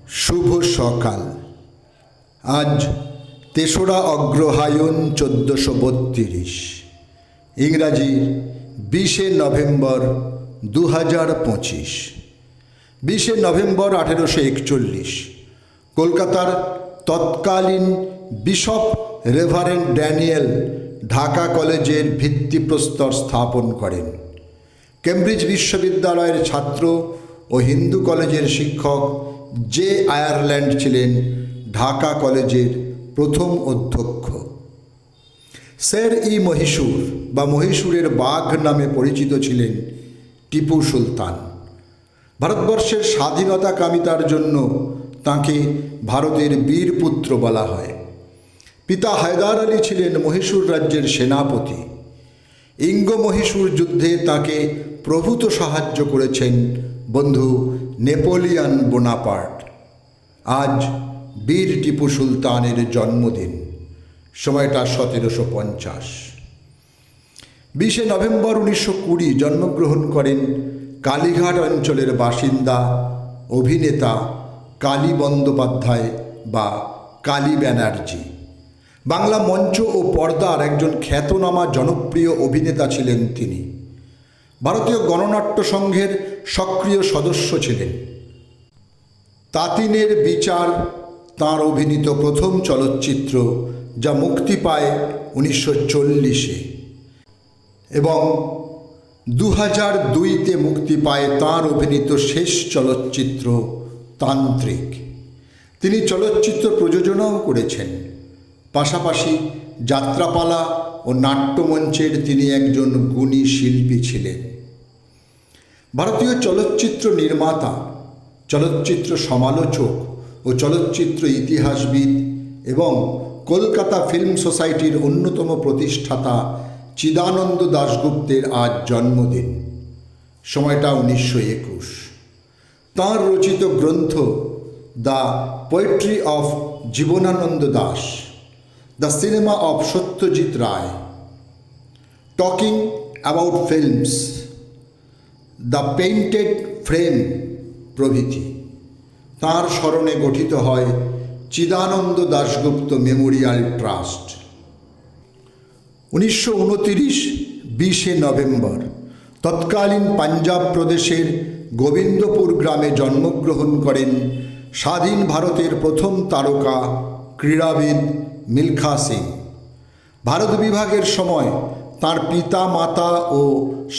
শুভ সকাল। আজ ৩রা অগ্রহায়ণ ১৪৩২, ইংরাজির ২০শে November ২০২৫। ২০শে November ১৮৪১ কলকাতার তৎকালীন বিশপ রেভারেন্ড ড্যানিয়েল ঢাকা কলেজের ভিত্তিপ্রস্তর স্থাপন করেন। কেমব্রিজ বিশ্ববিদ্যালয়ের ছাত্র ও হিন্দু কলেজের শিক্ষক জে আয়ারল্যান্ড ছিলেন ঢাকা কলেজের প্রথম অধ্যক্ষ। শের ই মহীশূর বা মহীশূরের বাঘ নামে পরিচিত ছিলেন টিপু সুলতান। ভারতবর্ষের স্বাধীনতাকামিতার জন্য তাঁকে ভারতের বীরপুত্র বলা হয়। পিতা হায়দার আলী ছিলেন মহীশূর রাজ্যের সেনাপতি। ইঙ্গ মহীশূর যুদ্ধে তাঁকে প্রভূত সাহায্য করেছেন বন্ধু নেপোলিয়ন বোনাপার্ট। আজ বীর টিপু সুলতানের জন্মদিন, সময়টা ১৭৫০। ২০শে নভেম্বর ১৯২০ জন্মগ্রহণ করেন কালীঘাট অঞ্চলের বাসিন্দা অভিনেতা কালী বন্দ্যোপাধ্যায় বা কালী ব্যানার্জি। বাংলা মঞ্চ ও পর্দার একজন খ্যাতনামা জনপ্রিয় অভিনেতা ছিলেন তিনি। ভারতীয় গণনাট্য সংঘের সক্রিয় সদস্য ছিলেন। তাতিনের বিচার তাঁর অভিনীত প্রথম চলচ্চিত্র, যা মুক্তি পায় ১৯৪০-এ, এবং ২০০২-তে মুক্তি পায় তাঁর অভিনীত শেষ চলচ্চিত্র তান্ত্রিক। তিনি চলচ্চিত্র প্রযোজনাও করেছেন। পাশাপাশি যাত্রাপালা ও নাট্যমঞ্চের তিনি একজন গুণী শিল্পী ছিলেন। ভারতীয় চলচ্চিত্র নির্মাতা, চলচ্চিত্র সমালোচক ও চলচ্চিত্র ইতিহাসবিদ এবং কলকাতা ফিল্ম সোসাইটির অন্যতম প্রতিষ্ঠাতা চিদানন্দ দাশগুপ্তের আজ জন্মদিন, সময়টা ১৯২১। তাঁর রচিত গ্রন্থ the poetry of Jibanananda Das, the cinema of Satyajit Ray, talking about films, the painted frame প্রভৃতি তাঁর স্মরণে গঠিত হয় চিদানন্দ দাশগুপ্ত মেমোরিয়াল ট্রাস্ট। ১৯২৯ ২০শে নভেম্বর তৎকালীন পাঞ্জাব প্রদেশের গোবিন্দপুর গ্রামে জন্মগ্রহণ করেন স্বাধীন ভারতের প্রথম তারকা ক্রীড়াবিদ মিলখা সিং। ভারত বিভাগের সময় তাঁর পিতা মাতা ও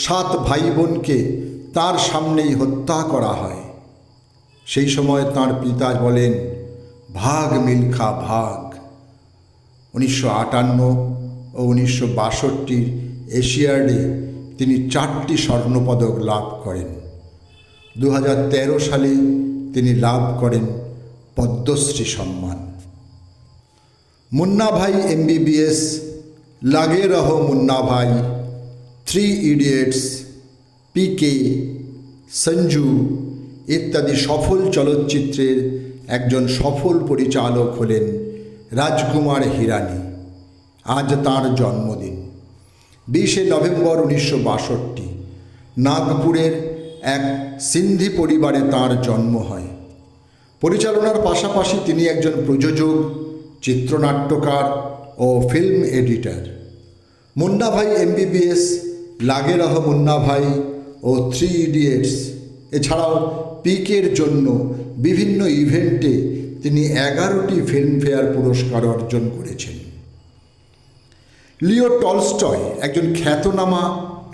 ৭ ভাই বোনকে তাঁর সামনেই হত্যা করা হয়। সেই সময় তাঁর পিতা বলেন, ভাগ মিলখা ভাগ। ১৯৫৮ ও ১৯৬২ এশিয়াডে তিনি ৪টি স্বর্ণপদক লাভ করেন। ২০১৩ সালে তিনি লাভ করেন পদ্মশ্রী সম্মান। মুন্না ভাই MBBS, লাগে রহো মুন্না ভাই, 3 ইডিয়টস, PK, সঞ্জু ইত্যাদি সফল চলচ্চিত্রের একজন সফল পরিচালক হলেন রাজকুমার হিরানি। আজ তাঁর জন্মদিন। ২০শে নভেম্বর ১৯৬২ নাগপুরের এক সিন্ধি পরিবারে তাঁর জন্ম হয়। পরিচালনার পাশাপাশি তিনি একজন প্রযোজক, চিত্রনাট্যকার ও ফিল্ম এডিটর। মুন্না ভাই MBBS, লাগে রহো মুন্না ভাই ও 3 ইডিয়টস এছাড়াও পিকের জন্য বিভিন্ন ইভেন্টে তিনি 11টি ফিল্মফেয়ার পুরস্কার অর্জন করেছেন। লিও টলস্টয় একজন খ্যাতনামা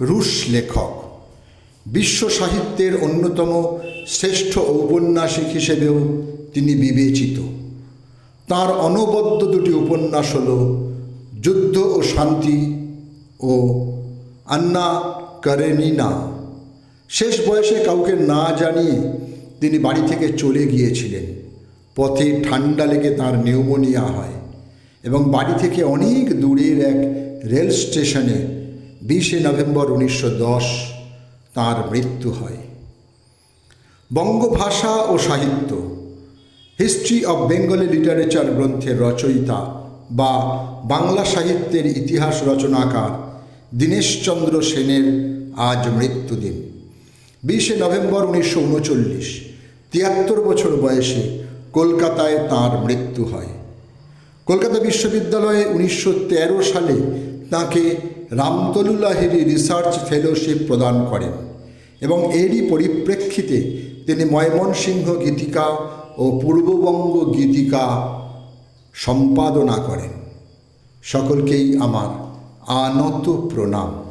রুশ লেখক। বিশ্ব সাহিত্যের অন্যতম শ্রেষ্ঠ ঔপন্যাসিক হিসেবেও তিনি বিবেচিত। তাঁর অনবদ্য 2টি উপন্যাস হল যুদ্ধ ও শান্তি ও আন্না কারেনিনা। শেষ বয়সে কাউকে না জানিয়ে তিনি বাড়ি থেকে চলে গিয়েছিলেন। পথে ঠান্ডা লেগে তাঁর নিউমোনিয়া হয় এবং বাড়ি থেকে অনেক দূরের এক রেল স্টেশনে ২০শে নভেম্বর ১৯১০ তাঁর মৃত্যু হয়। বঙ্গভাষা ও সাহিত্য, হিস্ট্রি অব বেঙ্গলি লিটারেচার গ্রন্থের রচয়িতা বা বাংলা সাহিত্যের ইতিহাস রচনাকার দীনেশচন্দ্র সেনের আজ মৃত্যুদিন। ২০শে নভেম্বর ১৯৩৯ ৭৩ বছর বয়সে কলকাতায় তাঁর মৃত্যু হয়। কলকাতা বিশ্ববিদ্যালয়ে 1913 সালে তাঁকে রামতনু লাহিড়ী রিসার্চ ফেলোশিপ প্রদান করেন এবং এরই পরিপ্রেক্ষিতে তিনি ময়মনসিংহ গীতিকা ও পূর্ববঙ্গ গীতিকা সম্পাদনা করেন। সকলকেই আমার আনত প্রণাম।